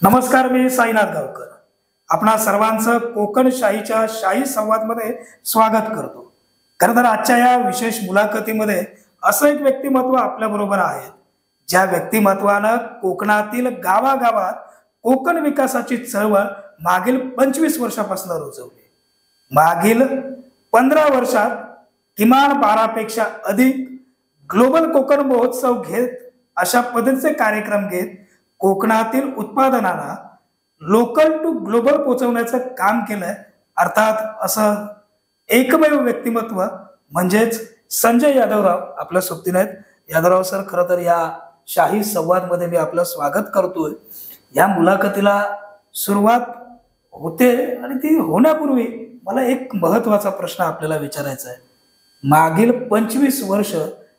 नमस्कार, मी साईनाथ गावकर. आपणा सर्वांचं कोकण शाहीच्या शाही संवादमध्ये स्वागत करतो. खरं तर आजच्या या विशेष मुलाखतीमध्ये असं एक व्यक्तिमत्व आपल्या बरोबर आहे, ज्या व्यक्तिमत्वानं कोकणातील गावागावात कोकण विकासाची चळवळ मागील 25 वर्षापासून रुजवली. मागील 15 वर्षात किमान 12 पेक्षा अधिक ग्लोबल कोकण महोत्सव घेत अशा पद्धतीचे कार्यक्रम घेत कोकणातील उत्पादनांना लोकल टू ग्लोबल पोहोचवण्याचं काम केलंय. अर्थात असं एकमेव व्यक्तिमत्व म्हणजेच संजय यादवराव आपल्या सोबतीने आहेत. यादवराव सर, खरं तर या शाही संवादमध्ये मी आपलं स्वागत करतोय. या मुलाखतीला सुरुवात होते आणि ती होण्यापूर्वी मला एक महत्वाचा प्रश्न आपल्याला विचारायचा आहे. मागील 25 वर्ष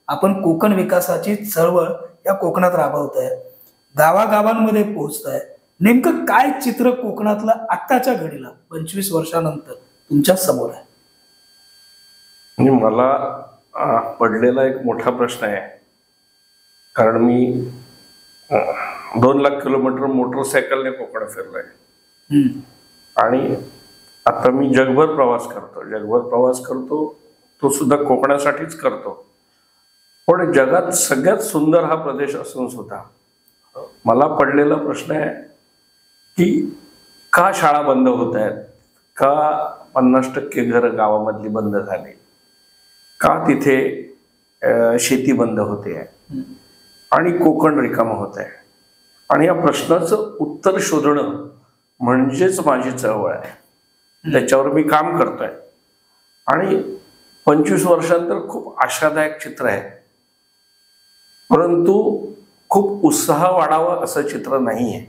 आपण कोकण विकासाची चळवळ या कोकणात राबवताय, गावागावांमध्ये पोहोचताय. नेमकं काय चित्र कोकणातलं आत्ताच्या घडीला 25 वर्षानंतर तुमच्या समोर आहे? म्हणजे मला पडलेला एक मोठा प्रश्न आहे, कारण मी 2 लाख किलोमीटर मोटरसायकलने कोकण फिरलोय आणि आता मी जगभर प्रवास करतो. तो सुद्धा कोकणासाठीच करतो. पण जगात सगळ्यात सुंदर हा प्रदेश असून सुद्धा मला पडलेला प्रश्न आहे की का शाळा बंद होत आहेत, का 50% घरं गावामधली बंद झाली, का तिथे शेती बंद होते आहे आणि कोकण रिकामं होत आहे. आणि या प्रश्नाचं उत्तर शोधणं म्हणजेच माझी चळवळ आहे. त्याच्यावर मी काम करतोय आणि 25 वर्षांतर खूप आशादायक चित्र आहे, परंतु खूप उत्साह वाढावा असं चित्र नाही आहे.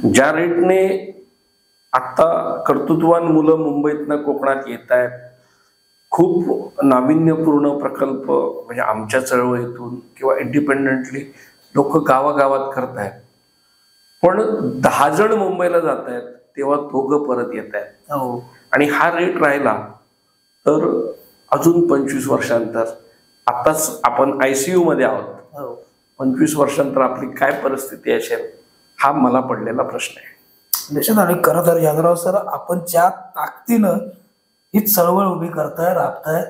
ज्या रेटने आत्ता कर्तृत्ववान मुलं मुंबईतनं कोकणात येत आहेत, खूप नाविन्यपूर्ण प्रकल्प म्हणजे आमच्या चळवळीतून किंवा इंडिपेंडेंटली लोक गावागावात करत आहेत. पण 10 जण मुंबईला जात आहेत तेव्हा 2 परत येत आहेत. आणि हा रेट राहिला तर अजून 25 वर्षांतर, आताच आपण ICU मध्ये आहोत, 25 वर्षांतर आपली काय परिस्थिती असेल हा मला पडलेला प्रश्न आहे. निश्चित. आणि खरं तर यादवराव सर, आपण ज्या ताकदीनं ही चळवळ उभी करताय, राबताय,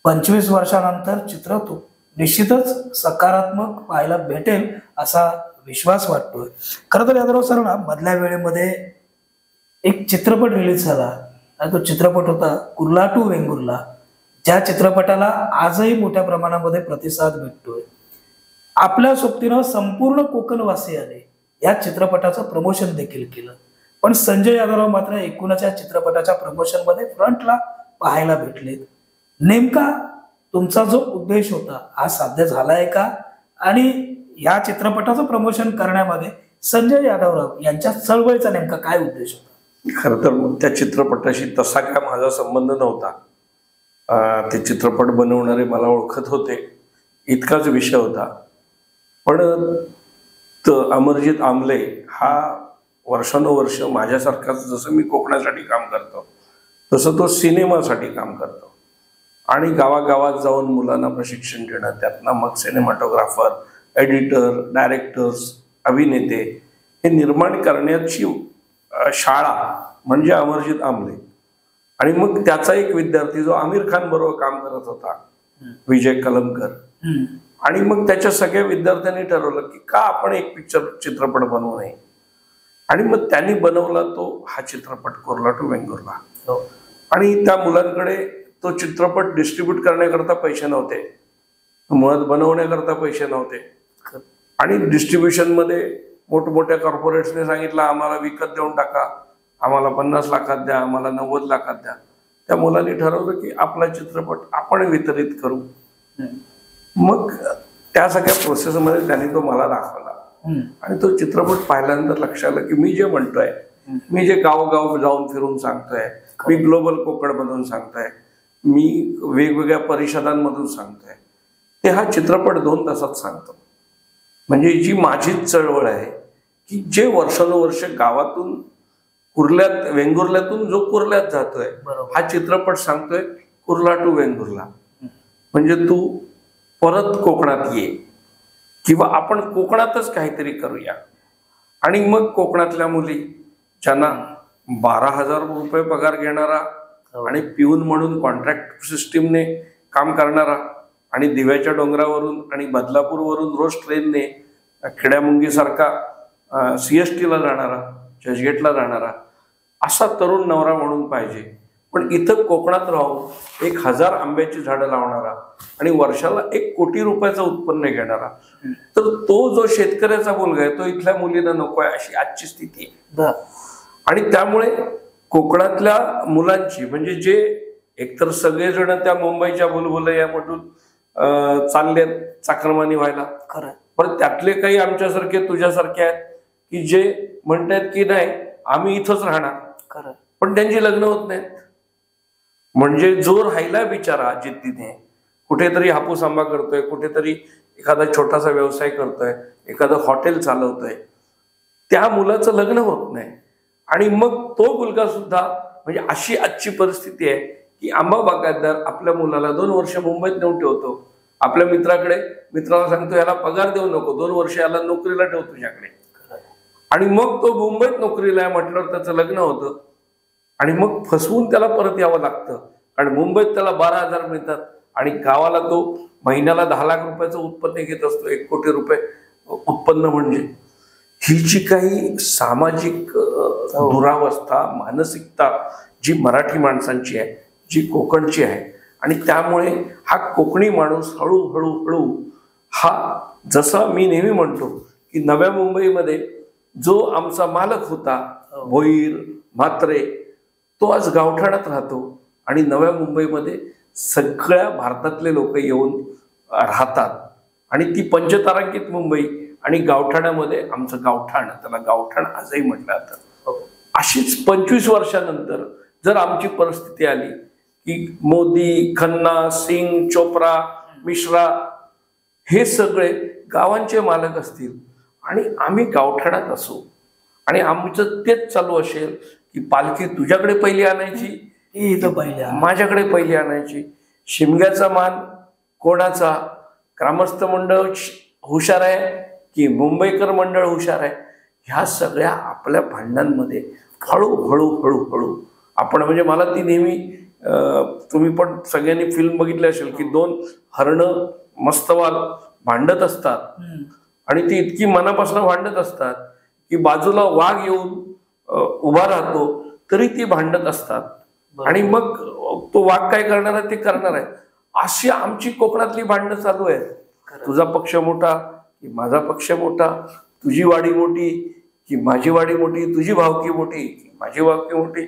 25 वर्षानंतर चित्र निश्चितच सकारात्मक पाहायला भेटेल असा विश्वास वाटतोय. खरं तर यादवराव सर ना, मधल्या वेळेमध्ये एक चित्रपट रिलीज झाला आणि तो चित्रपट होता कुर्ला टू वेंगुर्ला, ज्या चित्रपटाला आजही मोठ्या प्रमाणामध्ये प्रतिसाद भेटतोय. आपल्या सोबतीनं संपूर्ण कोकणवासियाने या चित्रपटाचं प्रमोशन देखील केलं. पण संजय यादवराव मात्र एकूणच या चित्रपटाच्या प्रमोशन मध्ये फ्रंटला पाहायला भेटलेत. नेमका तुमचा जो उद्देश होता हा साध्य झालाय का? आणि या चित्रपटाचं प्रमोशन करण्यामध्ये संजय यादवराव यांच्या चळवळीचा नेमका काय उद्देश होता? खरं तर त्या चित्रपटाशी तसा काय माझा संबंध नव्हता. ते चित्रपट बनवणारे मला ओळखत होते, इतकाच विषय होता. पण अमरजित आमले हा वर्षानुवर्ष माझ्यासारखाच, जसं मी कोकणासाठी काम करतो तसं तो सिनेमासाठी काम करतो आणि गावागावात जाऊन मुलांना प्रशिक्षण देणं, त्यातनं मग सिनेमॅटोग्राफर, एडिटर, डायरेक्टर्स, अभिनेते हे निर्माण करण्याची शाळा म्हणजे अमरजित आमले. आणि मग त्याचा एक विद्यार्थी जो आमिर खान बरोबर काम करत होता, विजय कलमकर, आणि मग त्याच्या सगळ्या विद्यार्थ्यांनी ठरवलं की का आपण एक चित्रपट बनवू नये. आणि मग त्यांनी बनवला तो हा चित्रपट कुर्ला टू वेंगुर्ला. आणि त्या मुलांकडे तो चित्रपट डिस्ट्रीब्यूट करण्याकरता पैसे नव्हते, मुळात बनवण्याकरता पैसे नव्हते. आणि डिस्ट्रीब्युशन मध्ये मोठमोठ्या कॉर्पोरेट्सने सांगितलं आम्हाला विकत देऊन टाका, आम्हाला 50 लाखात द्या, आम्हाला 90 लाखात द्या. त्या मुलांनी ठरवलं की आपला चित्रपट आपण वितरित करू. मग त्या सगळ्या प्रोसेसमध्ये त्यांनी तो मला दाखवला आणि तो चित्रपट पाहिल्यानंतर लक्षात आलं की मी जे म्हणतोय, मी जे गावोगाव जाऊन फिरून सांगतोय, मी ग्लोबल कोकणमधून सांगतोय, मी वेगवेगळ्या परिषदांमधून सांगतोय, ते हा चित्रपट 2 तासात सांगतो. म्हणजे जी माझीच चळवळ आहे की जे वर्षानुवर्ष गावातून वेंगुर्ल्यातून जो कुर्ल्यात जातोय, हा चित्रपट सांगतोय कुर्ला टू वेंगुर्ला. म्हणजे तू परत कोकणात ये किंवा आपण कोकणातच काहीतरी करूया. आणि मग कोकणातल्या मुली ज्यांना 12,000 रुपये पगार घेणारा आणि पिऊन म्हणून कॉन्ट्रॅक्ट सिस्टीमने काम करणारा आणि दिव्याच्या डोंगरावरून आणि बदलापूरवरून रोज ट्रेनने खेड्यामुंगीसारखा CST ला जाणारा, चर्चगेटला जाणारा असा तरुण नवरा म्हणून पाहिजे. पण इथं कोकणात राहून 1,000 आंब्याची झाडं लावणारा आणि वर्षाला 1 कोटी रुपयाचं उत्पन्न घेणारा, तर तो जो शेतकऱ्याचा मुलगा आहे तो इथल्या मुलींना नको आहे, अशी आजची स्थिती आहे. आणि त्यामुळे कोकणातल्या मुलांची म्हणजे जे एकतर सगळेजण त्या मुंबईच्या बुलबुलैयामधून चालले चाकरमानी व्हायला, पण त्यातले काही आमच्यासारखे तुझ्यासारखे आहेत की जे म्हणतात की नाही आम्ही इथंच राहणार, पण त्यांची लग्न होत नाहीत. म्हणजे जो राहिला बिचारा जिद्दीने कुठेतरी हापूस आंबा करतोय, कुठेतरी एखादा छोटासा व्यवसाय करतोय, एखादं हॉटेल चालवतोय, त्या मुलाचं लग्न होत नाही. आणि मग तो मुलगा सुद्धा म्हणजे अशी आजची परिस्थिती आहे की आंबा बागायतदार आपल्या मुलाला 2 वर्ष मुंबईत नेऊन ठेवतो, आपल्या मित्राला सांगतो याला पगार देऊ नको, 2 वर्ष याला नोकरीला ठेव तुझ्याकडे. आणि मग तो मुंबईत नोकरीला आहे म्हटल्यावर त्याचं लग्न होतं आणि मग फसवून त्याला परत यावं लागतं. कारण मुंबईत त्याला 12,000 मिळतात आणि गावाला तो महिन्याला 10 लाख रुपयाचं उत्पन्न घेत असतो, 1 कोटी रुपये उत्पन्न. म्हणजे ही जी काही सामाजिक दुरावस्था, मानसिकता जी मराठी माणसांची आहे, जी कोकणची आहे, आणि त्यामुळे हा कोकणी माणूस हळूहळू हा, जसा मी नेहमी म्हणतो की नव्या मुंबईमध्ये जो आमचा मालक होता भोईर म्हात्रे, तो आज गावठाणात राहतो आणि नव्या मुंबईमध्ये सगळ्या भारतातले लोक येऊन राहतात. आणि ती पंचतारांकित मुंबई आणि गावठाणामध्ये आमचं गावठाण, त्याला गावठाण आजही म्हटलं जातं. अशीच 25 वर्षानंतर जर आमची परिस्थिती आली की मोदी, खन्ना, सिंग, चोप्रा, मिश्रा हे सगळे गावांचे मालक असतील आणि आम्ही गावठाणात असू आणि आमचं तेच चालू असेल की पालखी तुझ्याकडे पहिली आणायची, माझ्याकडे पहिली आणायची, शिमग्याचा मान कोणाचा, ग्रामस्थ मंडळ हुशार आहे की मुंबईकर मंडळ हुशार आहे, ह्या सगळ्या आपल्या भांडणांमध्ये हळूहळू आपण, म्हणजे मला ती नेहमी, तुम्ही पण सगळ्यांनी फिल्म बघितली असेल की 2 हरणं मस्तवाल भांडत असतात आणि ती इतकी मनापासून भांडत असतात की बाजूला वाघ येऊन उभा राहतो तरी ती भांडत असतात. आणि मग तो वाघ काय करणार आहे ते करणार आहे. अशी आमची कोकणातली भांडणं चालू आहेत. तुझा पक्ष मोठा की माझा पक्ष मोठा, तुझी वाडी मोठी की माझी वाडी मोठी, तुझी भावकी मोठी की माझी भावकी मोठी,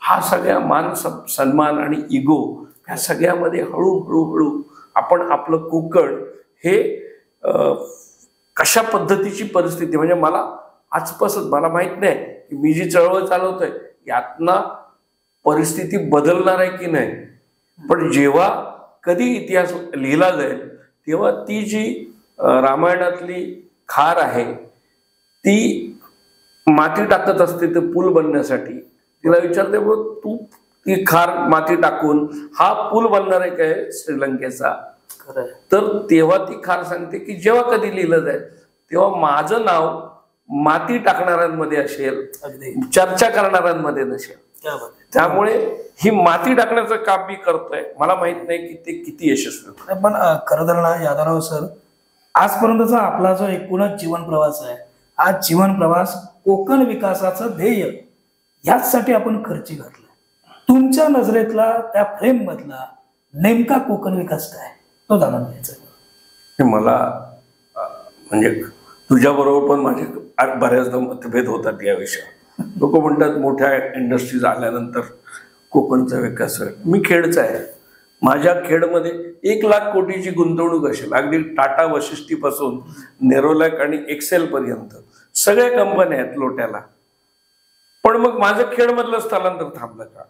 हा सगळ्या मान सन्मान आणि इगो ह्या सगळ्यामध्ये हळूहळू आपण आपलं कोकण हे कशा पद्धतीची परिस्थिती, म्हणजे मला आजपासून मला माहित नाही की मी जी चळवळ चालवतोय यातना परिस्थिती बदलणार आहे की नाही, पण जेव्हा कधी इतिहास लिहिला जाईल तेव्हा ती जी रामायणातली खार आहे ती माती टाकत असते ते पूल बनण्यासाठी, तिला विचारते बघ तू ती खार माती टाकून हा पूल बनणार आहे काय श्रीलंकेचा, तर तेव्हा ती खार सांगते की जेव्हा कधी लिहिलं जाईल तेव्हा माझं नाव माती टाकणाऱ्यांमध्ये असेल, चर्चा करणाऱ्यांमध्ये नसेल. त्यामुळे ही माती टाकण्याचं काम मी करतोय, मला माहित नाही की ते किती यशस्वी होतं. पण खरं तर ना यादवराव सर, आजपर्यंतचा आपला जो एकूणच जीवन प्रवास आहे, हा जीवन प्रवास कोकण विकासाचं ध्येय याचसाठी आपण खर्ची घातला. तुमच्या नजरेतला त्या फ्रेम मधला नेमका कोकण विकास काय तो जाणून घ्यायचा. मला म्हणजे तुझ्या बरोबर पण माझे बऱ्याचदा मतभेद होतात या विषयावर. लोक म्हणतात मोठ्या इंडस्ट्रीज आल्यानंतर कोकणचा विकास होईल. मी खेडचा आहे, माझ्या खेडमध्ये 1 लाख कोटीची गुंतवणूक असेल, अगदी टाटा वशिष्ठीपासून नेरोलॅक आणि एक्सेल पर्यंत सगळ्या कंपन्या आहेत लोट्याला. पण मग माझं खेडमधलं स्थलांतर थांबलं का?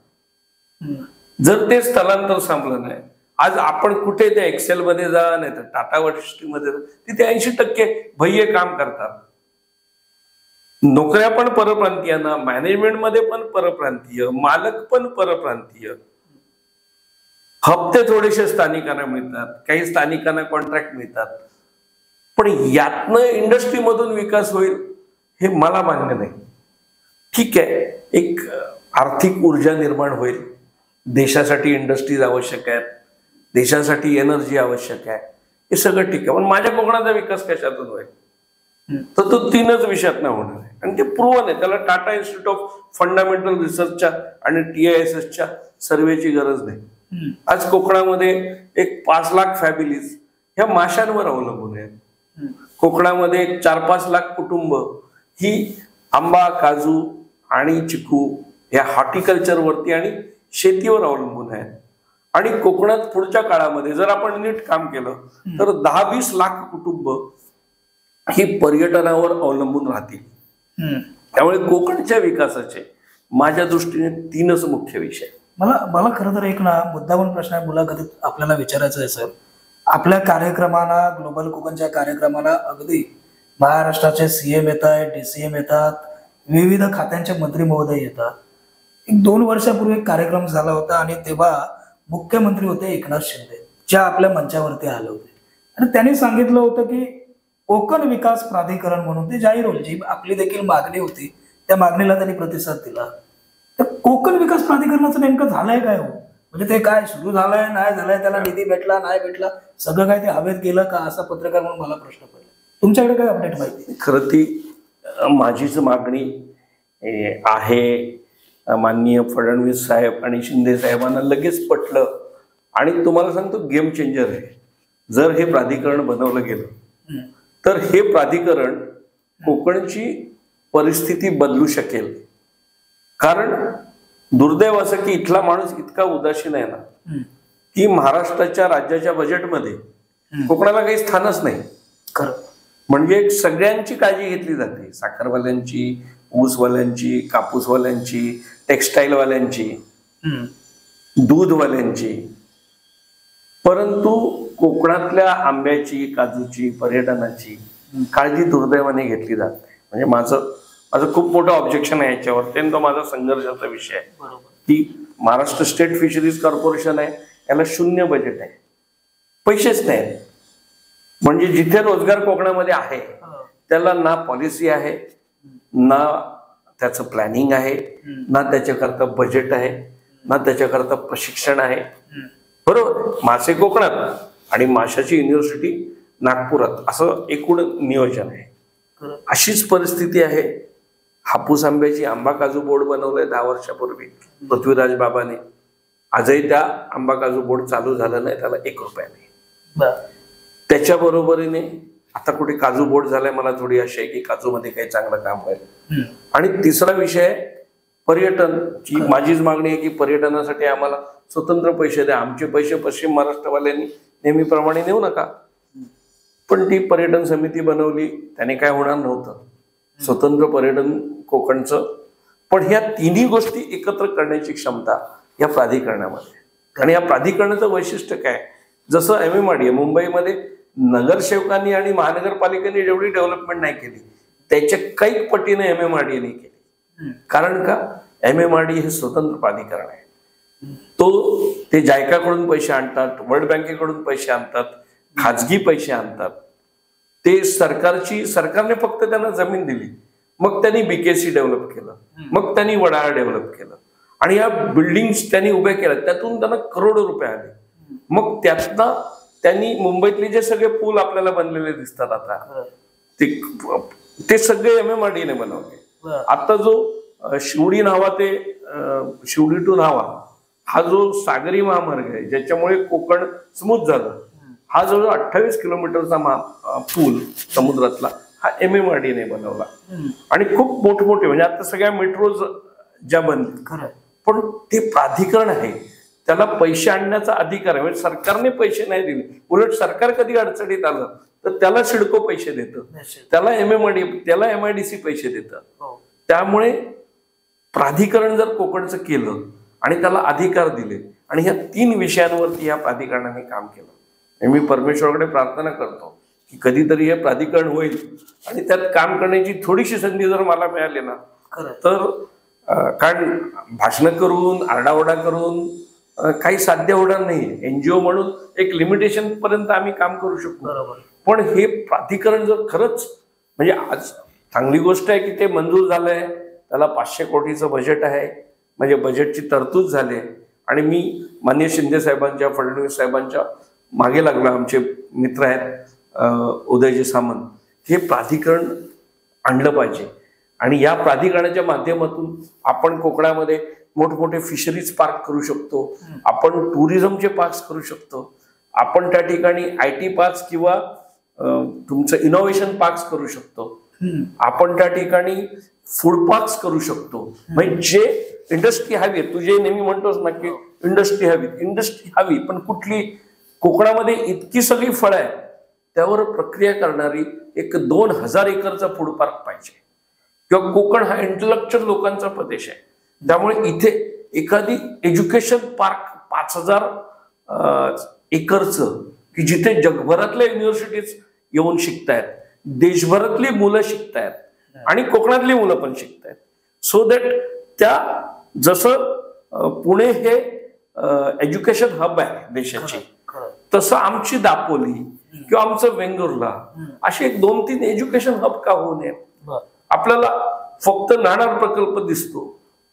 जर ते स्थलांतर थांबलं नाही, आज आपण कुठे त्या एक्सेल मध्ये जा नाही तर टाटा वशिष्ठीमध्ये जा, तिथे 80% भय्ये काम करतात. नोकऱ्या पण परप्रांतीयांना, मॅनेजमेंटमध्ये पण परप्रांतीय, मालक पण परप्रांतीय, हप्ते थोडेसे स्थानिकांना मिळतात, काही स्थानिकांना कॉन्ट्रॅक्ट मिळतात. पण यातनं इंडस्ट्रीमधून विकास होईल हे मला मान्य नाही. ठीक आहे, एक आर्थिक ऊर्जा निर्माण होईल, देशासाठी इंडस्ट्रीज आवश्यक आहेत, देशासाठी एनर्जी आवश्यक आहे, हे सगळं ठीक आहे. पण माझ्या कोकणाचा विकास कशातून होईल? तर तो 3च विषयात नाही होणार आहे. आणि ते प्रूव्हन आहे. त्याला टाटा इन्स्टिट्यूट ऑफ फंडामेंटल रिसर्चच्या आणि TISSच्या सर्वेची गरज नाही. आज कोकणामध्ये एक 5 लाख फॅमिलीज ह्या माशांवर अवलंबून आहेत. कोकणामध्ये 4-5 लाख कुटुंब ही आंबा, काजू आणि चिकू या हॉर्टिकल्चरवरती आणि शेतीवर अवलंबून आहेत. आणि कोकणात पुढच्या काळामध्ये जर आपण नीट काम केलं तर 10-20 लाख कुटुंब ही पर्यटनावर अवलंबून राहतील. त्यामुळे कोकणच्या विकासाचे माझ्या दृष्टीने 3च मुख्य विषय. मला खरं तर एक मुद्दामून प्रश्न आहे मुलाखतीत आपल्याला विचारायचा आहे सर. आपल्या कार्यक्रमाला, ग्लोबल कोकणच्या कार्यक्रमाला अगदी महाराष्ट्राचे CM येत आहेत, DCM येतात, विविध खात्यांचे मंत्री महोदय येतात. 1-2 वर्षापूर्वी एक कार्यक्रम झाला होता आणि तेव्हा मुख्यमंत्री होते एकनाथ शिंदे, ज्या आपल्या मंचावरती आले होते आणि त्यांनी सांगितलं होतं की कोकण विकास प्राधिकरण म्हणून ते जाहीर होईल. जी आपली देखील मागणी होती त्या मागणीला त्यांनी प्रतिसाद दिला. तर कोकण विकास प्राधिकरणाचं नेमकं झालंय काय हो? म्हणजे ते काय सुरू झालंय, नाही झालंय, त्याला निधी भेटला, नाही भेटला, सगळं काय ते हवेत गेलं का, असा पत्रकार म्हणून मला प्रश्न पडला. तुमच्याकडे काय अपडेट माहिती? खरं ती माझीच मागणी आहे. माननीय फडणवीस साहेब आणि शिंदे साहेबांना लगेच पटलं आणि तुम्हाला सांगतो गेम चेंजर आहे. जर हे प्राधिकरण बनवलं गेलं तर हे प्राधिकरण कोकणची परिस्थिती बदलू शकेल. कारण दुर्दैव असं की इथला माणूस इतका उदासीन आहे ना की महाराष्ट्राच्या राज्याच्या बजेटमध्ये कोकणाला काही स्थानच नाही. म्हणजे सगळ्यांची काळजी घेतली जाते, साखरवाल्यांची, ऊसवाल्यांची, कापूसवाल्यांची, टेक्स्टाईलवाल्यांची, दूधवाल्यांची, परंतु कोकणातल्या आंब्याची, काजूची, पर्यटनाची काळजी दुर्दैवाने घेतली जाते. म्हणजे माझं खूप मोठं ऑब्जेक्शन आहे याच्यावर. तो माझा संघर्षाचा विषय आहे की महाराष्ट्र स्टेट फिशरीज कॉर्पोरेशन आहे, याला 0 बजेट आहे, पैसेच नाही. म्हणजे जिथे रोजगार कोकणामध्ये आहे त्याला ना पॉलिसी आहे, ना त्याचं प्लॅनिंग आहे, ना त्याच्याकरता बजेट आहे, ना त्याच्याकरता प्रशिक्षण आहे. बरोबर, मासे कोकणात आणि माशाची युनिव्हर्सिटी नागपुरात, असं एकूण नियोजन आहे. अशीच परिस्थिती आहे. हापूस आंब्याची आंबा काजू बोर्ड बनवलंय 10 वर्षापूर्वी पृथ्वीराज बाबाने. आजही त्या आंबा काजू बोर्ड चालू झालं नाही, त्याला 1 रुपया नाही. त्याच्या बरोबरीने आता कुठे काजू बोर्ड झालाय, मला थोडी आशा आहे की काजू मध्ये काही चांगलं काम होईल. आणि तिसरा विषय पर्यटनची माझीच मागणी आहे की पर्यटनासाठी आम्हाला स्वतंत्र पैसे द्या. आमचे पैसे पश्चिम महाराष्ट्रवाल्यांनी नेहमीप्रमाणे नेऊ नका. पण ती पर्यटन समिती बनवली, त्याने काय होणार नव्हतं, स्वतंत्र पर्यटन कोकणचं. पण ह्या 3ही गोष्टी एकत्र करण्याची क्षमता या प्राधिकरणामध्ये. आणि या प्राधिकरणाचं वैशिष्ट्य काय, जसं MMRDA मुंबईमध्ये नगरसेवकांनी आणि महानगरपालिकेने जेवढी डेव्हलपमेंट नाही केली त्याच्या काही पटीने MMRDA ने केली. कारण का, MMRDA हे स्वतंत्र प्राधिकरण आहे. ते जायकाकडून पैसे आणतात, वर्ल्ड बँकेकडून पैसे आणतात, खाजगी पैसे आणतात. ते सरकारने फक्त त्यांना जमीन दिली, मग त्यांनी BKC डेव्हलप केलं, मग त्यांनी वडाळा डेव्हलप केलं आणि या बिल्डिंग्स त्यांनी उभ्या केल्या, त्यातून त्यांना करोडो रुपये आले. मग त्यातनं त्यांनी मुंबईतले जे सगळे पूल आपल्याला बनलेले दिसतात आता, ते सगळे MMRDA ने बनवले. आता जो शिवडी न्हावा ते शिवडी टू न्हावा हा जो सागरी महामार्ग आहे, ज्याच्यामुळे कोकण स्मूथ झालं, हा जवळ 28 किलोमीटरचा पूल समुद्रातला हा MMRDA ने बनवला. आणि खूप मोठमोठे, म्हणजे आता सगळ्या मेट्रोज ज्या बनल्या, पण ते प्राधिकरण आहे, त्याला पैसे आणण्याचा अधिकार आहे. म्हणजे सरकारने पैसे नाही दिले, उलट सरकार कधी अडचणीत आलं तर त्याला सिडको पैसे देतं, त्याला त्याला MIDC पैसे देतं. त्यामुळे प्राधिकरण जर कोकणचं केलं आणि त्याला अधिकार दिले आणि ह्या 3 विषयांवरती या प्राधिकरणाने काम केलं, मी परमेश्वराकडे प्रार्थना करतो की कधीतरी हे प्राधिकरण होईल आणि त्यात काम करण्याची थोडीशी संधी जर मला मिळाली ना तर, कारण भाषण करून, आरडाओरडा करून काही साध्य होणार नाही. NGO म्हणून एक लिमिटेशन पर्यंत आम्ही काम करू शकतो. पण हे प्राधिकरण जर खरंच, म्हणजे आज चांगली गोष्ट आहे की ते मंजूर झालंय. त्याला 500 कोटीचं बजेट आहे, म्हणजे बजेटची तरतूद झाली. आणि मी माननीय शिंदे साहेबांच्या, फडणवीस साहेबांच्या मागे लागला. आमचे मित्र आहेत उदयजी सामंत, हे प्राधिकरण आणलं पाहिजे. आणि या प्राधिकरणाच्या माध्यमातून आपण कोकणामध्ये मोठमोठे फिशरीज पार्क करू शकतो, आपण टुरिझमचे पार्क्स करू शकतो, आपण त्या ठिकाणी IT पार्क्स किंवा तुमचं इनोव्हेशन पार्क्स करू शकतो, आपण त्या ठिकाणी फूड पार्क्स करू शकतो. म्हणजे जे इंडस्ट्री हवी, तू जे नेहमी म्हणतोस ना की इंडस्ट्री हवी, पण कुठली? कोकणामध्ये इतकी सगळी फळं आहेत, त्यावर प्रक्रिया करणारी एक 2000 एकरचा फूड पार्क पाहिजे. किंवा कोकण हा इंटलेक्च्युअल लोकांचा प्रदेश आहे, त्यामुळे इथे एखादी एज्युकेशन पार्क 5000 एकरचं, की जिथे जगभरातल्या युनिव्हर्सिटीज येऊन शिकतायत, देशभरातली मुलं शिकतायत आणि कोकणातली मुलं पण शिकतायत. सो दॅट त्या जसं पुणे हे एज्युकेशन हब आहे देशाची, तसं आमची दापोली किंवा आमचं वेंगुर्ला असे 2-3 एज्युकेशन हब का होऊ नये. आपल्याला फक्त नाणार प्रकल्प दिसतो,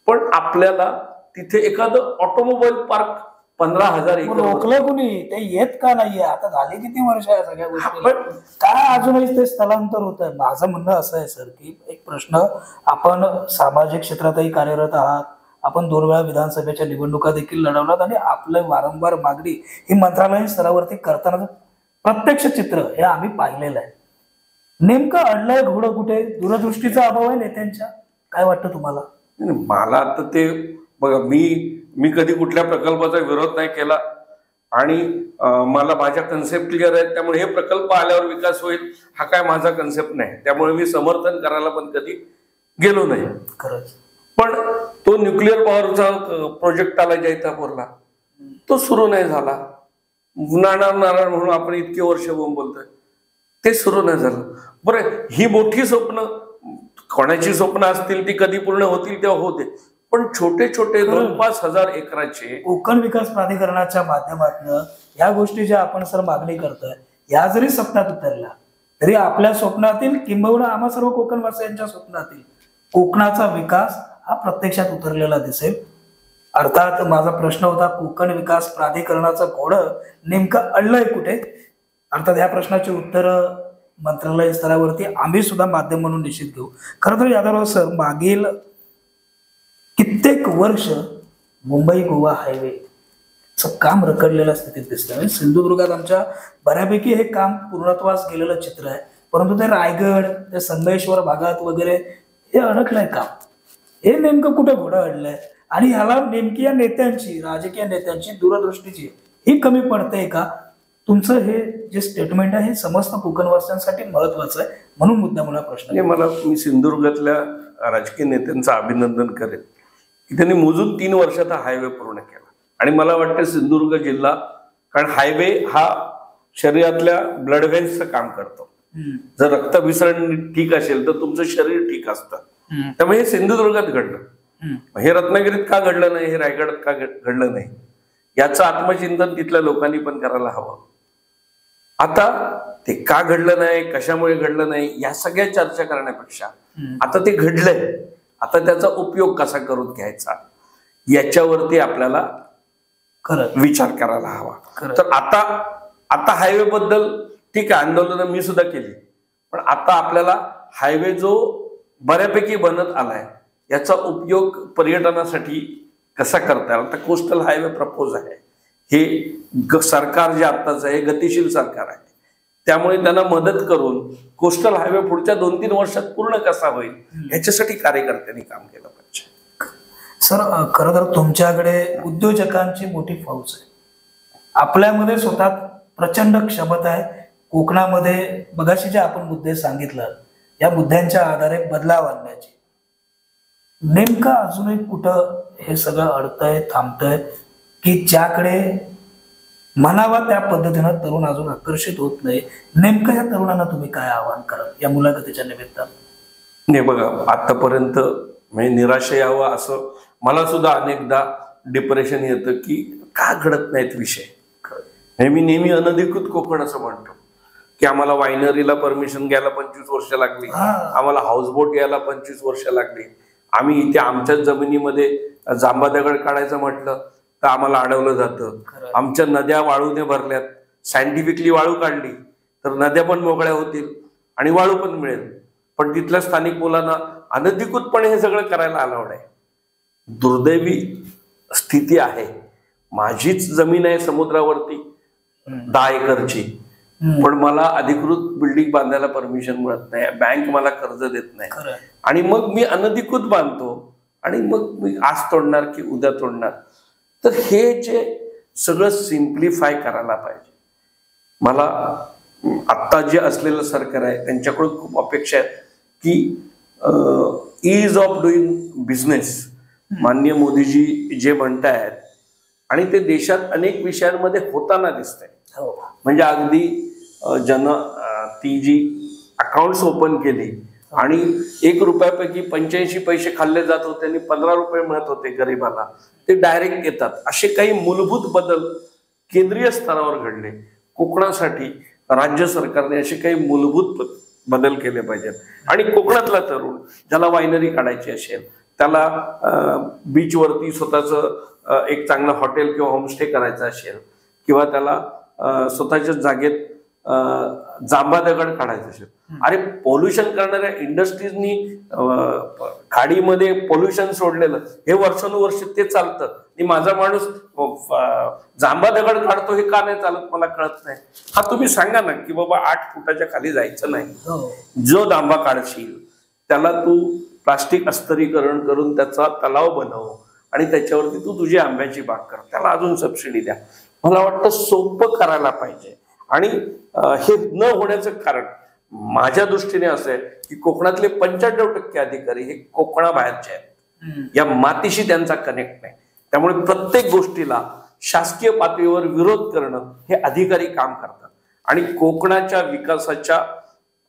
पण आपल्याला तिथे एखादं ऑटोमोबाईल पार्क 15,000 एकर. रोखलं कुणी? ते येत का नाहीये? आता झाली किती वर्ष आहे सगळ्या गोष्टी, काय अजूनही ते स्थलांतर होत आहे? माझं म्हणणं असं आहे सर, की एक प्रश्न, आपण सामाजिक क्षेत्रातही कार्यरत आहात, आपण 2 वेळा विधानसभेच्या निवडणुका देखील लढवलात आणि आपलं वारंवार मागणी ही मंत्रालयीन स्तरावरती करताना प्रत्यक्ष चित्र हे आम्ही पाहिलेलं आहे. नेमकं अडलंय घोडं कुठे? दूरदृष्टीचा अभाव आहे नेत्यांच्या? काय वाटतं तुम्हाला? मला आता ते बघा, मी कधी कुठल्या प्रकल्पाचा विरोध नाही केला आणि मला माझ्या कन्सेप्ट क्लिअर आहेत, त्यामुळे हे प्रकल्प आल्यावर विकास होईल हा काय माझा कन्सेप्ट नाही, त्यामुळे मी समर्थन करायला पण कधी गेलो नाही. खरंच. पण तो न्यूक्लिअर पॉवरचा प्रोजेक्ट आला जैतापूरला, तो सुरू नाही झाला. नाणार म्हणून आपण इतके वर्ष बोलतोय, ते सुरू नाही झालं. बरं, ही मोठी स्वप्न कोणाची स्वप्न असतील ती कधी पूर्ण होतील तेव्हा होते, पण छोटे छोटे 2-5 हजार एकराचे कोकण विकास प्राधिकरणाच्या माध्यमातून या गोष्टी ज्या आपण सर मागणी करतोय, या जरी स्वप्नात उतरल्या तरी आपल्या स्वप्नातील किंबहुना आम्हा सर्व कोकणवासियांच्या स्वप्नातील कोकणाचा विकास हा प्रत्यक्षात उतरलेला दिसेल. अर्थात माझा प्रश्न होता, कोकण विकास प्राधिकरणाचं घोडं नेमकं अडलंय कुठे? अर्थात या प्रश्नाची उत्तर मंत्रालय स्तरावरती आम्ही सुद्धा माध्यम म्हणून निश्चित घेऊ. खरं तर यादवराव सर, मागील कित्येक वर्ष मुंबई गोवा हायवेचं काम रखडलेल्या स्थितीत दिसतं. सिंधुदुर्गात आमच्या बऱ्यापैकी हे काम पूर्णत्वास गेलेलं चित्र आहे, परंतु ते रायगड, ते संगमेश्वर भागात वगैरे हे अडकलंय काम. हे नेमकं कुठे घोडं अडलंय? आणि ह्याला नेमकी या नेत्यांची, राजकीय नेत्यांची दूरदृष्टीची ही कमी पडते का? तुमचं हे जे स्टेटमेंट आहे हे समस्त कोकणवासियांसाठी महत्वाचं आहे, म्हणून मुद्दा मला प्रश्न. मी सिंधुदुर्गातल्या राजकीय नेत्यांचं अभिनंदन करेन की त्यांनी मोजून 3 वर्षात हा हायवे पूर्ण केला. आणि मला वाटतं सिंधुदुर्ग जिल्हा, कारण हायवे हा शरीरातल्या ब्लड व्हेन्सचं काम करतो. जर रक्तभिसरण ठीक असेल तर तुमचं शरीर ठीक असतं. त्यामुळे हे सिंधुदुर्गात घडलं, हे रत्नागिरीत का घडलं नाही, हे रायगडात का घडलं नाही, याचं आत्मचिंतन तिथल्या लोकांनी पण करायला हवं. आता ते का घडलं नाही, कशामुळे घडलं नाही, या सगळ्या चर्चा करण्यापेक्षा आता ते घडलंय, आता त्याचा उपयोग कसा करून घ्यायचा याच्यावरती आपल्याला विचार करायला हवा. तर आता हायवे बद्दल ठीक आहे, आंदोलन मी सुद्धा केली, पण आता आपल्याला हायवे जो बऱ्यापैकी बनत आलाय याचा उपयोग पर्यटनासाठी कसा करता येईल. आता कोस्टल हायवे प्रपोज आहे, हे सरकार जे आत्ताच आहे गतिशील सरकार आहे, त्यामुळे त्यांना मदत करून कोस्टल हायवे पुढच्या 2-3 वर्षात पूर्ण कसा होईल याच्यासाठी कार्यकर्त्यांनी काम केलं पाहिजे. सर, खरं तर तुमच्याकडे उद्योजकांची मोठी फौज आहे, आपल्यामध्ये स्वतः प्रचंड क्षमता आहे. कोकणामध्ये बघाशी जे आपण मुद्दे सांगितलं, या मुद्द्यांच्या आधारे बदलाव आणण्याची, नेमकं अजूनही कुठं हे सगळं अडतंय, थांबतंय, की ज्याकडे म्हणावा त्या पद्धतीनं तरुण अजून आकर्षित होत नाही? नेमकं या तरुणांना तुम्ही काय आवाहन कराल या मुलाखतीच्या निमित्तानं? नाही बघा, आतापर्यंत म्हणजे निराशा यावं असं मला सुद्धा अनेकदा डिप्रेशन येतं की का घडत नाहीत विषय. मी नेहमी अनधिकृत कोकण असं म्हणतो, की आम्हाला वायनरीला परमिशन घ्यायला 25 वर्ष लागली, आम्हाला हाऊसबोट घ्यायला 25 वर्ष लागली, आम्ही इथे आमच्याच जमिनीमध्ये जांभा दगड काढायचं म्हटलं तर आम्हाला अडवलं जातं, आमच्या नद्या वाळूने भरल्यात, सायंटिफिकली वाळू काढली तर नद्या पण मोकळ्या होतील आणि वाळू पण मिळेल, पण तिथल्या स्थानिक मुलांना अनधिकृतपणे हे सगळं करायला अलाउड आहे. दुर्दैवी स्थिती आहे. माझीच जमीन आहे समुद्रावरती 10 एकरची, पण मला अधिकृत बिल्डिंग बांधायला परमिशन मिळत नाही, बँक मला कर्ज देत नाही, आणि मग मी अनधिकृत बांधतो आणि मग मी आज तोडणार की उद्या तोडणार. तर हे जे सगळं सिम्प्लिफाय करायला पाहिजे. मला आत्ता जे असलेलं सरकार आहे त्यांच्याकडून खूप अपेक्षा आहेत की ईज ऑफ डुईंग बिझनेस माननीय मोदीजी जे म्हणतायत, आणि ते देशात अनेक विषयांमध्ये होताना दिसतंय. म्हणजे अगदी ती जी अकाउंट्स ओपन केली आणि 1 रुपयापैकी 85 पैसे खाल्ले जात होते आणि 15 रुपये मिळत होते गरिबाला, ते डायरेक्ट येतात. असे काही मूलभूत बदल केंद्रीय स्तरावर घडले. कोकणासाठी राज्य सरकारने असे काही मूलभूत बदल केले पाहिजेत. आणि कोकणातला तरुण ज्याला वायनरी काढायची असेल, त्याला बीचवरती स्वतःचं एक चांगलं हॉटेल किंवा होमस्टे करायचं असेल, किंवा त्याला स्वतःच्या जागेत जांभा दगड काढायचं असेल, अरे पोल्युशन करणाऱ्या इंडस्ट्रीजनी खाडीमध्ये पोल्युशन सोडलेलं हे वर्षानुवर्ष ते चालतं, आणि माझा माणूस जांभा दगड काढतो हे का नाही चालत मला कळत नाही. हा तुम्ही सांगा ना की बाबा 8 फुटाच्या खाली जायचं नाही. जो जांभा काढशील त्याला तू प्लास्टिक अस्तरीकरण करून त्याचा तलाव बनव आणि त्याच्यावरती तू तुझी आंब्याची बाग कर, त्याला अजून सबसिडी द्या. मला वाटतं सोपं करायला पाहिजे. आणि हे न होण्याचं कारण माझ्या दृष्टीने असं आहे की कोकणातले 95% अधिकारी हे कोकणाबाहेरचे आहेत. या मातीशी त्यांचा कनेक्ट नाही. त्यामुळे प्रत्येक गोष्टीला शासकीय पातळीवर विरोध करणं हे अधिकारी काम करतात. आणि कोकणाच्या विकासाच्या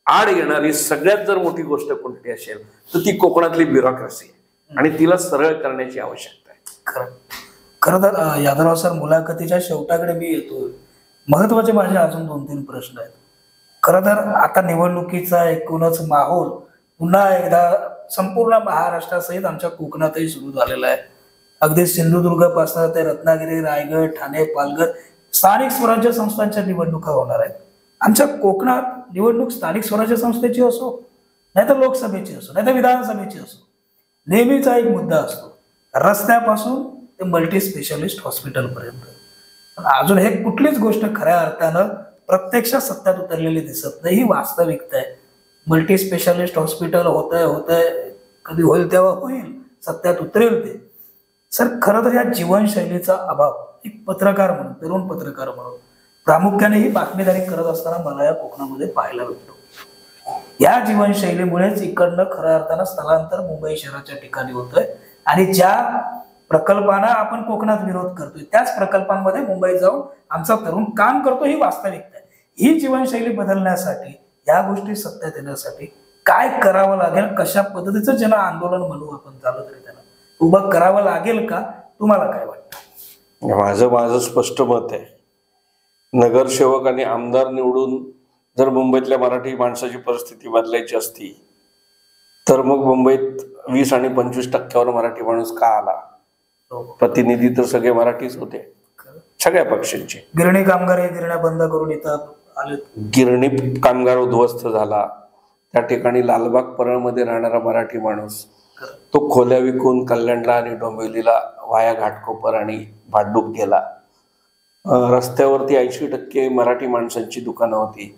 आड येणारी सगळ्यात जर मोठी गोष्ट कोणती असेल तर ती कोकणातली ब्युरोक्रेसी आहे, आणि तिला सरळ करण्याची आवश्यकता आहे. खरं तर यादवराव सर, मुलाखतीच्या शेवटाकडे मी येतो. महत्वाचे माझे अजून 2-3 प्रश्न आहेत. खरं तर आता निवडणुकीचा एकूणच माहोल पुन्हा एकदा संपूर्ण महाराष्ट्रासहित आमच्या कोकणातही सुरू झालेला आहे. अगदी सिंधुदुर्ग पासून ते रत्नागिरी, रायगड, ठाणे, पालघर स्थानिक स्वराज्य संस्थांच्या निवडणुका होणार आहेत. आमच्या कोकणात निवडणूक स्थानिक स्वराज्य संस्थेची असो, नाहीतर लोकसभेची असो, नाहीतर विधानसभेची असो, नेहमीचा एक मुद्दा असतो, रस्त्यापासून ते मल्टी स्पेशालिस्ट हॉस्पिटलपर्यंत. पण अजून हे कुठलीच गोष्ट खऱ्या अर्थानं प्रत्यक्षात सत्यात उतरलेली दिसत नाही. ही वास्तविकता आहे. मल्टी स्पेशालिस्ट हॉस्पिटल होतंय, कधी होईल तेव्हा होईल, सत्यात उतरेल ते. सर, खरं तर या जीवनशैलीचा अभाव एक पत्रकार म्हणून, तरुण पत्रकार म्हणून प्रामुख्याने ही बातमीदारी करत असताना मला या कोकणामध्ये पाहायला भेटतो. या जीवनशैलीमुळेच इकडनं खऱ्या अर्थानं स्थलांतर मुंबई शहराच्या ठिकाणी होतंय, आणि ज्या प्रकल्पांना आपण कोकणात विरोध करतोय त्याच प्रकल्पांमध्ये मुंबईत जाऊन आमचा तरुण काम करतो. ही वास्तविकता आहे. ही जीवनशैली बदलण्यासाठी, या गोष्टी सत्यात येण्यासाठी काय करावं लागेल, कशा पद्धतीचं ज्याला आंदोलन म्हणू आपण झालं तरी त्याला उभं करावं लागेल का, तुम्हाला काय वाटतं? माझं स्पष्ट मत आहे, नगरसेवक आणि आमदार निवडून जर मुंबईतल्या मराठी माणसाची परिस्थिती बदलायची असती तर मग मुंबईत 20 आणि 25% मराठी माणूस का आला? प्रतिनिधी तर सगळे मराठीच होते, सगळ्या पक्षांचे. गिरणी कामगार हे गिरण्या बंद करून इथं आले. गिरणी कामगार उद्ध्वस्त झाला. त्या ठिकाणी लालबाग परळमध्ये राहणारा मराठी माणूस तो खोल्या विकून कल्याणला आणि डोंबिवलीला वाया घाटकोपर आणि भांडूप गेला. रस्त्यावरती 80% मराठी माणसांची दुकानं होती.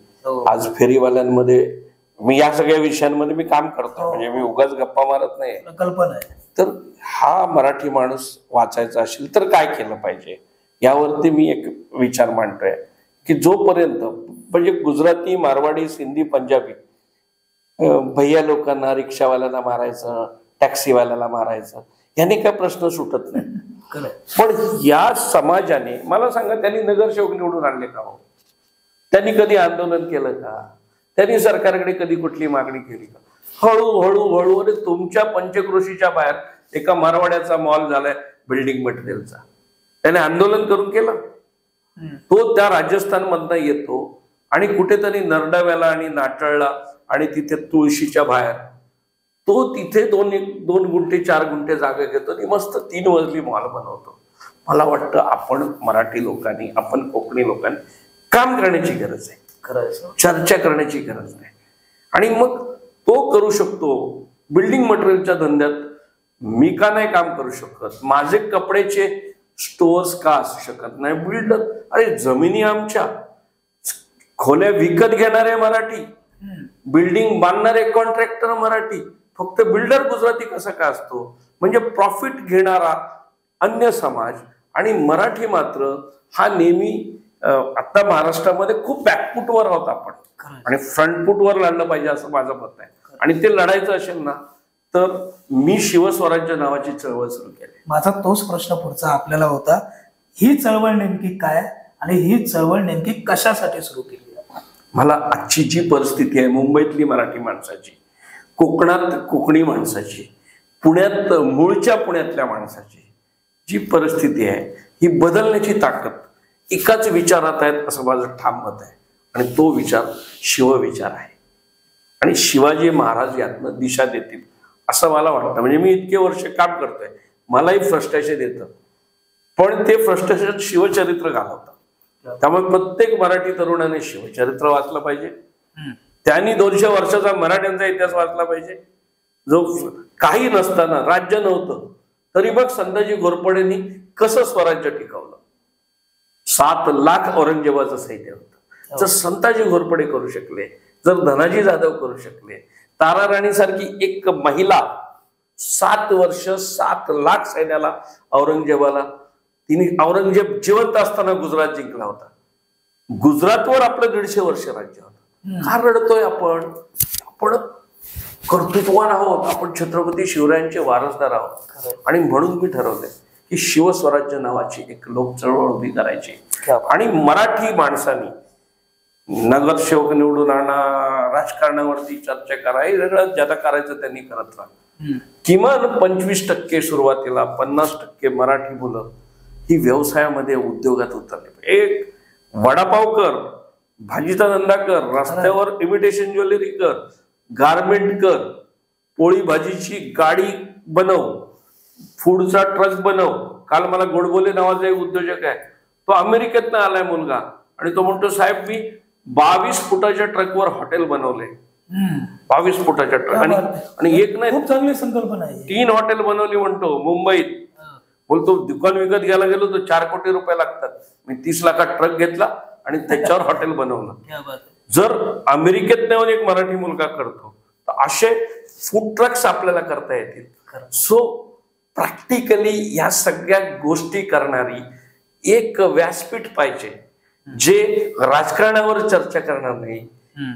आज फेरीवाल्यांमध्ये, मी या सगळ्या विषयांमध्ये मी काम करतो, म्हणजे मी उगाच गप्पा मारत नाही, कल्पना आहे. तर हा मराठी माणूस वाचायचा असेल तर काय केलं पाहिजे यावरती मी एक विचार मांडतोय की जोपर्यंत म्हणजे गुजराती, मारवाडी, सिंधी, पंजाबी भैया लोकांना, रिक्षावाल्यांना मारायचं, टॅक्सीवाल्याला मारायचं, याने काय प्रश्न सुटत नाही. पण या समाजाने, मला सांगा, त्यांनी नगरसेवक निवडून आणले का हो? त्यांनी कधी आंदोलन केलं का? त्यांनी सरकारकडे कधी कुठली मागणी केली का? हळूहळू अरे तुमच्या पंचक्रोशीच्या बाहेर एका मारवाड्याचा मॉल झालाय बिल्डिंग मटेरियलचा, त्याने आंदोलन करून केलं. तो त्या राजस्थान मधनं येतो, आणि कुठेतरी नरडाव्याला आणि नाटळला आणि तिथे तुळशीच्या बाहेर तो तिथे 2 गुंठे 4 गुंठे जागा घेतो आणि मस्त 3 मजली मॉल बनवतो. मला वाटतं आपण मराठी लोकांनी, आपण कोकणी लोकांनी काम करण्याची गरज आहे, चर्चा करण्याची गरज नाही. आणि मग तो करू शकतो. बिल्डिंग मटेरियलच्या धंद्यात मी का नाही काम करू शकत? माझे कपड्याचे स्टोअर्स का असू शकत नाही? बिल्डर, अरे जमिनी आमच्या, खोल्या विकत घेणारे मराठी, बिल्डिंग बांधणारे कॉन्ट्रॅक्टर मराठी, फक्त बिल्डर गुजराती कसा का असतो? म्हणजे प्रॉफिट घेणारा अन्य समाज आणि मराठी मात्र हा नेहमी आता महाराष्ट्रामध्ये खूप बॅकफुटवर आहोत आपण आणि फ्रंटफुटवर लढलं पाहिजे असं माझं मत आहे. आणि ते लढायचं असेल ना तर मी शिवस्वराज्य नावाची चळवळ सुरू केली. माझा तोच प्रश्न पुढचा आपल्याला होता, ही चळवळ नेमकी काय आणि ही चळवळ नेमकी कशासाठी सुरू केली? मला आजची जी परिस्थिती आहे मुंबईतली मराठी माणसाची, कोकणात कोकणी माणसाची, पुण्यात मूळच्या पुण्यातल्या माणसाची जी परिस्थिती आहे ही बदलण्याची ताकद एकाच विचारात आहे असं माझं ठाम मत आहे. आणि तो विचार शिवविचार आहे. आणि शिवाजी महाराज यातनं दिशा देतील असं मला वाटतं. म्हणजे मी इतके वर्ष काम करतोय, मलाही फ्रस्ट्रेशन येतं, पण ते फ्रस्ट्रेशन शिवचरित्र घालवतं. त्यामुळे प्रत्येक मराठी तरुणाने शिवचरित्र वाचलं पाहिजे. त्यांनी 200 वर्षाचा मराठ्यांचा इतिहास वाचला पाहिजे. जो काही नसताना, राज्य नव्हतं तरी बघ संताजी घोरपडेंनी कसं स्वराज्य टिकवलं. 7 लाख औरंगजेबाचं सैन्य होतं. जर संताजी घोरपडे करू शकले, जर धनाजी जाधव करू शकले, तारा राणी सारखी एक महिला 7 वर्ष 7 लाख सैन्याला औरंगजेबाला, तिने औरंगजेब जिवंत असताना गुजरात जिंकला होता. गुजरातवर आपलं 150 वर्ष राज्य होतं. का रडतोय आपण? आपण कर्तृत्ववान आहोत, आपण छत्रपती शिवरायांचे वारसदार आहोत. आणि म्हणून मी ठरवलंय की शिवस्वराज्य नावाची एक लोक चळवळ उभी करायची. आणि मराठी माणसांनी नगरसेवक निवडून आणा, राजकारणावरती चर्चा करा, हे सगळं ज्याला करायचं त्यांनी करत राहा. किमान 25% सुरुवातीला 50% मराठी मुलं ही व्यवसायामध्ये, उद्योगात उतरले. एक वडापाव कर, भाजीचा धंदा कर, रस्त्यावर इमिटेशन ज्वेलरी कर, गारमेंट कर, पोळी भाजीची गाडी बनव, फूडचा ट्रक बनव. काल मला गोडबोले नावाचा एक उद्योजक आहे, तो अमेरिकेतनं आलाय मुलगा, आणि तो म्हणतो साहेब मी 22 फुटाच्या ट्रकवर हॉटेल बनवले. 22 फुटाच्या ट्रक, आणि एक नाही, खूप चांगली संकल्पना आहे. 3 हॉटेल बनवली म्हणतो मुंबईत. बोलतो दुकान विकत घ्यायला गेलो तर 4 कोटी रुपये लागतात. मी 30 लाखात ट्रक घेतला आणि त्याच्यावर हॉटेल बनवलं. जर अमेरिकेत नेऊन एक मराठी मुलगा करतो तर असे फूड ट्रक्स आपल्याला करता येतील. सो प्रॅक्टिकली या सगळ्या गोष्टी करणारी एक व्यासपीठ पाहिजे, जे राजकारणावर चर्चा करणार नाही,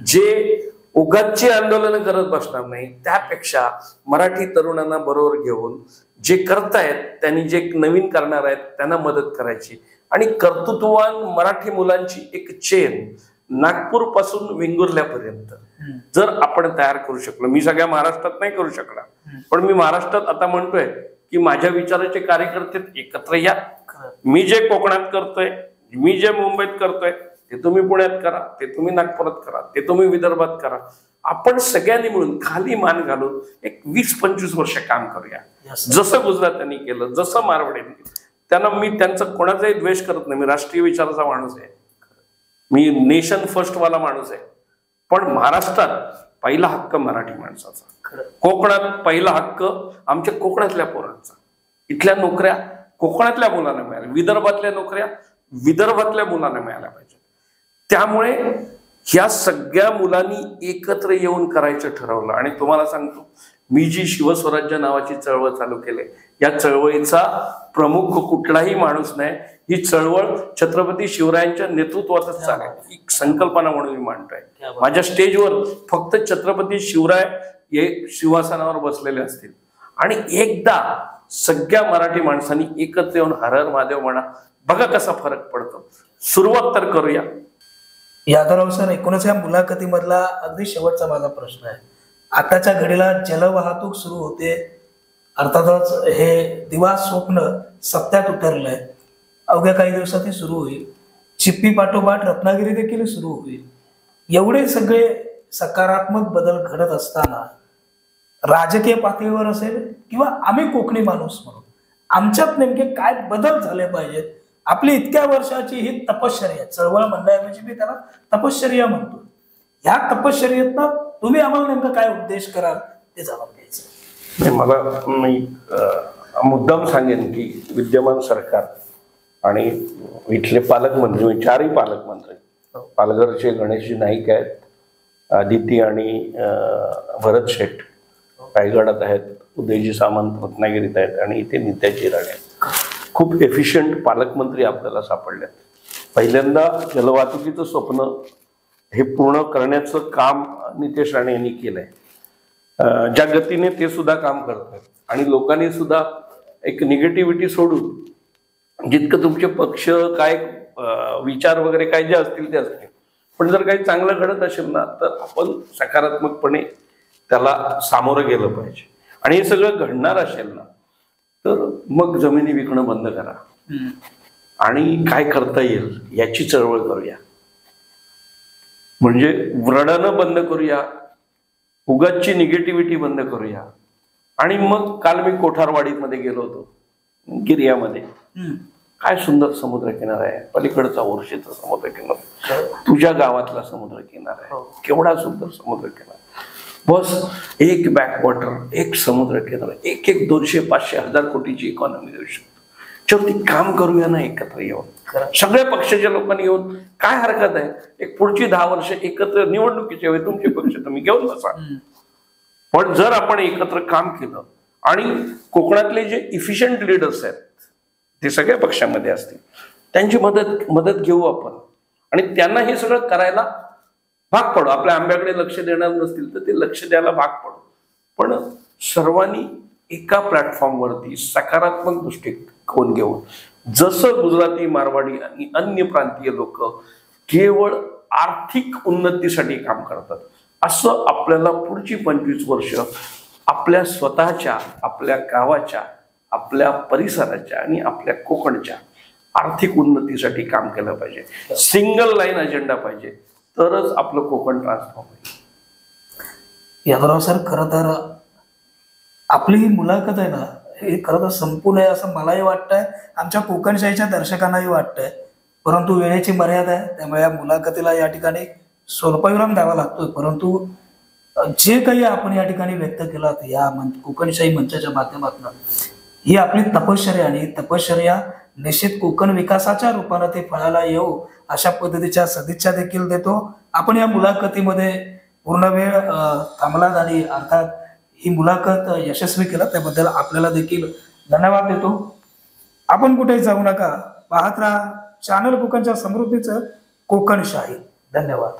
जे उगाचची आंदोलन करत बसणार नाही. त्यापेक्षा मराठी तरुणांना बरोबर घेऊन जे करतायत त्यांनी, जे नवीन करणार आहेत त्यांना मदत करायची. आणि कर्तृत्ववान मराठी मुलांची एक चेन नागपूर पासून वेंगुर्ल्यापर्यंत जर आपण तयार करू शकलो, मी सगळ्या महाराष्ट्रात नाही करू शकणार, पण मी महाराष्ट्रात आता म्हणतोय की माझ्या विचाराचे कार्यकर्ते एकत्र या. मी जे कोकणात करतोय, मी जे मुंबईत करतोय, ते तुम्ही पुण्यात करा, ते तुम्ही नागपुरात करा, ते तुम्ही विदर्भात करा. आपण सगळ्यांनी मिळून खाली मान घालून एक 20-25 वर्ष काम करूया. जसं गुजरात्यांनी केलं, जसं मारवाड्यांनी केलं. त्यांना मी त्यांचा कोणाचाही द्वेष करत नाही. मी राष्ट्रीय विचाराचा माणूस आहे, मी नेशन फर्स्ट वाला माणूस आहे. पण महाराष्ट्रात पहिला हक्क मराठी माणसाचा, कोकणात पहिला हक्क आमच्या कोकणातल्या पोरांचा. इथल्या नोकऱ्या कोकणातल्या मुलांना मिळाल्या, विदर्भातल्या नोकऱ्या विदर्भातल्या मुलांना मिळाल्या पाहिजे. त्यामुळे ह्या सगळ्या मुलांनी एकत्र येऊन करायचं ठरवलं. आणि तुम्हाला सांगतो, मी जी शिवस्वराज्य नावाची चळवळ चालू केली, या चळवळीचा प्रमुख कुठलाही माणूस नाही. ही चळवळ छत्रपती शिवरायांच्या नेतृत्वातच चालेल, ही संकल्पना म्हणून मी मांडतोय. माझ्या स्टेजवर फक्त छत्रपती शिवराय हे सिंहासनावर बसलेले असतील. आणि एकदा सगळ्या मराठी माणसांनी एकत्र येऊन हर हर महादेव म्हणा, बघा कसा फरक पडतो. सुरुवात तर करूया. यादवराव सर, एकूणच या मुलाखतीमधला अगदी शेवटचा माझा प्रश्न आहे. आताच्या घडीला जलवाहतूक सुरू होते, अर्थातच हे दिवा स्वप्न सत्यात उतरलंय. अवघ्या काही दिवसात हे सुरू होईल. चिप्पी पाठोपाठ रत्नागिरी देखील सुरू होईल. एवढे सगळे सकारात्मक बदल घडत असताना राजकीय पातळीवर असेल किंवा आम्ही कोकणी माणूस म्हणून आमच्यात नेमके काय बदल झाले पाहिजेत, आपली इतक्या वर्षाची ही तपश्चर्या, चळवळ म्हणण्याऐवजी मी त्याला तपश्चर्या म्हणतो, ह्या तपश्चर्येतनं तुम्ही आम्हाला नेमकं काय उद्देश कराल ते जाणून घ्यायचं. मी मुद्दाम सांगेन की विद्यमान सरकार आणि इथले पालकमंत्री, चारही पालकमंत्री, पालघरचे गणेशजी नाईक आहेत, आदिती आणि भरत शेठ रायगडात आहेत, उदयजी सामंत रत्नागिरीत आहेत आणि इथे नित्याजी राणे आहेत. खूप एफिशियंट पालकमंत्री आपल्याला सापडले. पहिल्यांदा जलवाहतुकीचं स्वप्न हे पूर्ण करण्याचं काम नितेश राणे यांनी केलंय. ज्या गतीने ते सुद्धा काम करतात आणि लोकांनी सुद्धा एक निगेटिव्हिटी सोडून जितकं तुमचे पक्ष काय विचार वगैरे काय जे असतील ते असतील, पण जर काही चांगलं घडत असेल ना तर आपण सकारात्मकपणे त्याला सामोरं गेलं पाहिजे. आणि हे सगळं घडणार असेल ना तर मग जमिनी विकणं बंद करा आणि काय करता येईल याची चळवळ करूया. म्हणजे व्रणं बंद करूया, उगाचची निगेटिव्हिटी बंद करूया. आणि मग काल मी कोठारवाडीमध्ये गेलो होतो, गिर्यामध्ये. काय सुंदर समुद्रकिनारा आहे, पलीकडचा ओरशीचा समुद्रकिनारा, तुझ्या गावातला समुद्रकिनारा आहे, केवढा सुंदर समुद्रकिनारा. बस एक बॅकवॉटर, एक समुद्रकिनारा, एक 200, 500, 1000 कोटीची इकॉनॉमी देऊ शकतो. शेवटी काम करूया ना एकत्र येऊन, सगळ्या पक्षाच्या लोकांनी येऊन. काय हरकत आहे, एक पुढची 10 वर्ष एकत्र निवडणुकीच्या वेळी तुमचे पक्ष तुम्ही घेऊन बसा. पण जर आपण एकत्र काम केलं आणि कोकणातले जे इफिशियंट लीडर्स आहेत ते सगळ्या पक्षामध्ये असतील, त्यांची मदत घेऊ आपण आणि त्यांना हे सगळं करायला भाग पडू. आपल्या आंब्याकडे लक्ष देणार नसतील तर ते लक्ष द्यायला भाग पडू. पण सर्वांनी एका प्लॅटफॉर्मवरती सकारात्मक दृष्टिकोन घेऊन, जसं गुजराती, मारवाडी आणि अन्य प्रांतीय लोक केवळ आर्थिक उन्नतीसाठी काम करतात, असं आपल्याला पुढची 25 वर्ष आपल्या स्वतःच्या, आपल्या गावाच्या, आपल्या परिसराच्या आणि आपल्या कोकणच्या आर्थिक उन्नतीसाठी काम केलं पाहिजे. सिंगल लाईन अजेंडा पाहिजे, तरच आपलं कोकण ट्रान्सफॉर्म होईल. यादवराव सर, खरं तर आपली ही मुलाखत आहे ना, हे खरं तर संपूर्ण आहे असं मलाही वाटतंय, आमच्या कोकणशाहीच्या दर्शकांनाही वाटतंय. परंतु वेळेची मर्यादा आहे, त्यामुळे या मुलाखतीला या ठिकाणी स्वल्पविराम द्यावा लागतोय. परंतु जे काही आपण या ठिकाणी व्यक्त केलं या कोकणशाही मंचाच्या माध्यमातून, ही आपली तपश्चर्या आणि तपश्चर्या निश्चित कोकण विकासाच्या रूपाने ते फळाला येऊ अशा पद्धतीच्या सदिच्छा देखील देतो. आपण या मुलाखतीमध्ये पूर्ण वेळ थांबलात आणि अर्थात ही मुलाखत यशस्वी केला त्याबद्दल आपल्याला देखील धन्यवाद देतो. आपण कुठेही जाऊ नका, पाहत राहा चॅनल कोकणच्या समृद्धीचं कोकणशाही. धन्यवाद.